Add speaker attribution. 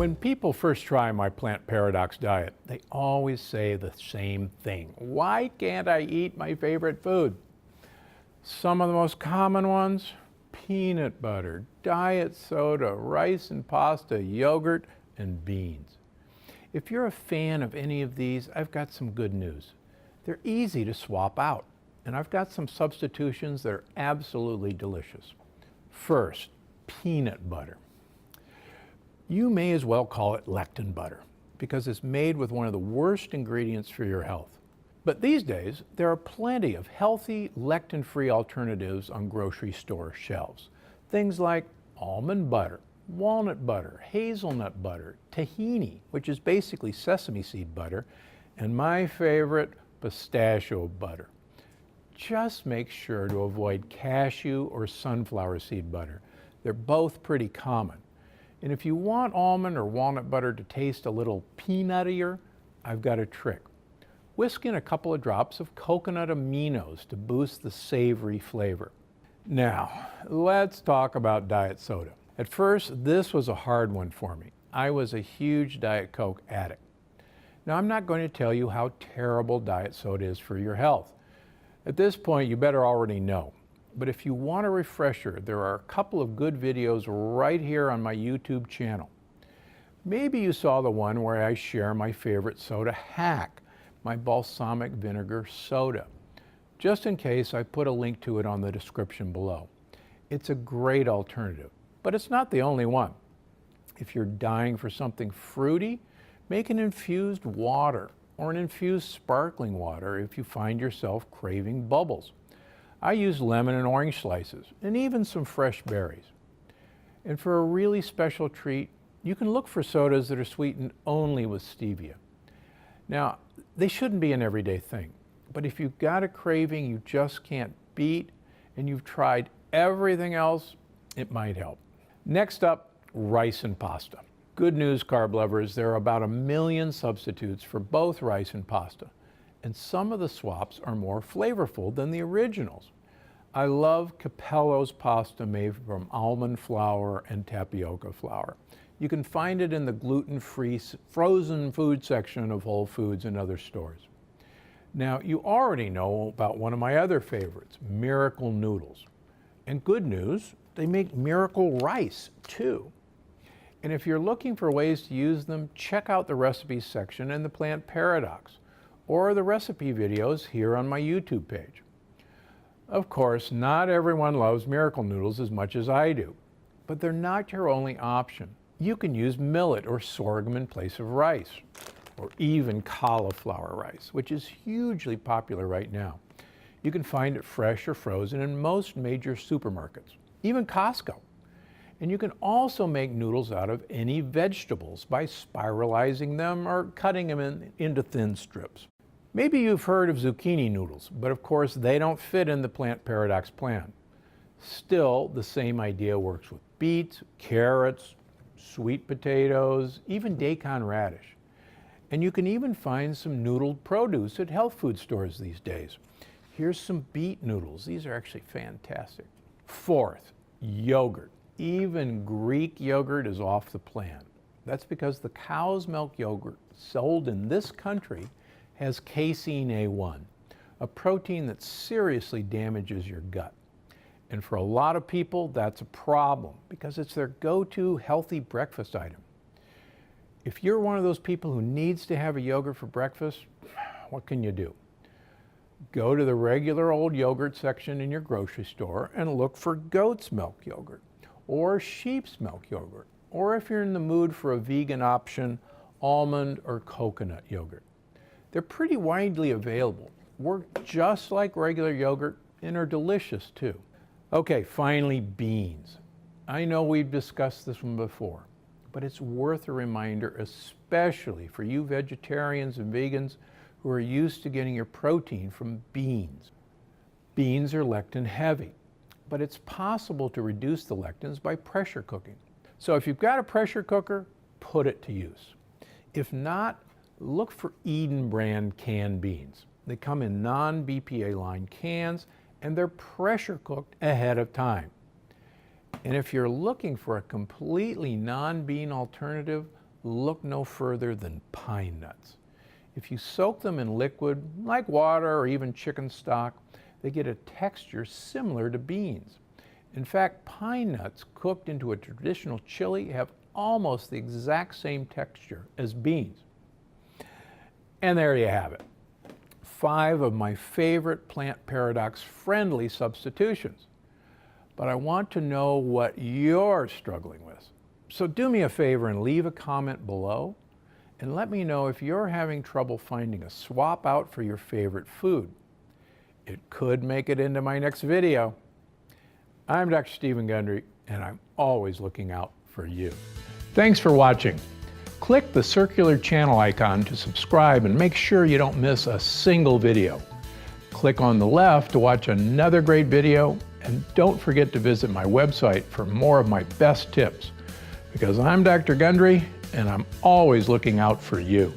Speaker 1: When people first try my plant paradox diet, they always say the same thing. Why can't I eat my favorite food? Some of the most common ones: peanut butter, diet soda, rice and pasta, yogurt, and beans. If you're a fan of any of these, I've got some good news. They're easy to swap out, and I've got some substitutions that are absolutely delicious. First, peanut butter. You may as well call it lectin butter because it's made with one of the worst ingredients for your health. But these days, there are plenty of healthy, lectin-free alternatives on grocery store shelves. Things like almond butter, walnut butter, hazelnut butter, tahini, which is basically sesame seed butter, and my favorite, pistachio butter. Just make sure to avoid cashew or sunflower seed butter. They're both pretty common. And if you want almond or walnut butter to taste a little peanuttier, I've got a trick. Whisk in a couple of drops of coconut aminos to boost the savory flavor. Now, let's talk about diet soda. At first, this was a hard one for me. I was a huge Diet Coke addict. Now, I'm not going to tell you how terrible diet soda is for your health. At this point, you better already know. But if you want a refresher, there are a couple of good videos right here on my YouTube channel. Maybe you saw the one where I share my favorite soda hack, my balsamic vinegar soda. Just in case, I put a link to it on the description below. It's a great alternative, but it's not the only one. If you're dying for something fruity, make an infused water or an infused sparkling water if you find yourself craving bubbles. I use lemon and orange slices, and even some fresh berries. And for a really special treat, you can look for sodas that are sweetened only with stevia. Now, they shouldn't be an everyday thing, but if you've got a craving you just can't beat, and you've tried everything else, it might help. Next up, rice and pasta. Good news, carb lovers, there are about 1 million substitutes for both rice and pasta, and some of the swaps are more flavorful than the originals. I love Capello's pasta made from almond flour and tapioca flour. You can find it in the gluten-free frozen food section of Whole Foods and other stores. Now, you already know about one of my other favorites, Miracle Noodles. And good news, they make Miracle Rice too. And if you're looking for ways to use them, check out the recipes section in the Plant Paradox, or the recipe videos here on my YouTube page. Of course, not everyone loves Miracle Noodles as much as I do, but they're not your only option. You can use millet or sorghum in place of rice, or even cauliflower rice, which is hugely popular right now. You can find it fresh or frozen in most major supermarkets, even Costco. And you can also make noodles out of any vegetables by spiralizing them or cutting them into thin strips. Maybe you've heard of zucchini noodles, but of course they don't fit in the Plant Paradox plan. Still, the same idea works with beets, carrots, sweet potatoes, even daikon radish. And you can even find some noodled produce at health food stores these days. Here's some beet noodles. These are actually fantastic. Fourth, yogurt. Even Greek yogurt is off the plan. That's because the cow's milk yogurt sold in this country has casein A1, a protein that seriously damages your gut. And for a lot of people, that's a problem because it's their go-to healthy breakfast item. If you're one of those people who needs to have a yogurt for breakfast, what can you do? Go to the regular old yogurt section in your grocery store and look for goat's milk yogurt or sheep's milk yogurt, or if you're in the mood for a vegan option, almond or coconut yogurt. They're pretty widely available, work just like regular yogurt, and are delicious too. Okay, finally, beans. I know we've discussed this one before, but it's worth a reminder, especially for you vegetarians and vegans who are used to getting your protein from beans. Beans are lectin heavy, but it's possible to reduce the lectins by pressure cooking. So if you've got a pressure cooker, put it to use. If not, look for Eden brand canned beans. They come in non-BPA lined cans and they're pressure cooked ahead of time. And if you're looking for a completely non-bean alternative, look no further than pine nuts. If you soak them in liquid, like water or even chicken stock, they get a texture similar to beans. In fact, pine nuts cooked into a traditional chili have almost the exact same texture as beans. And there you have it. 5 of my favorite plant paradox friendly substitutions. But I want to know what you're struggling with. So do me a favor and leave a comment below and let me know if you're having trouble finding a swap out for your favorite food. It could make it into my next video. I'm Dr. Stephen Gundry, and I'm always looking out for you. Thanks for watching. Click the circular channel icon to subscribe and make sure you don't miss a single video. Click on the left to watch another great video, and don't forget to visit my website for more of my best tips. Because I'm Dr. Gundry, and I'm always looking out for you.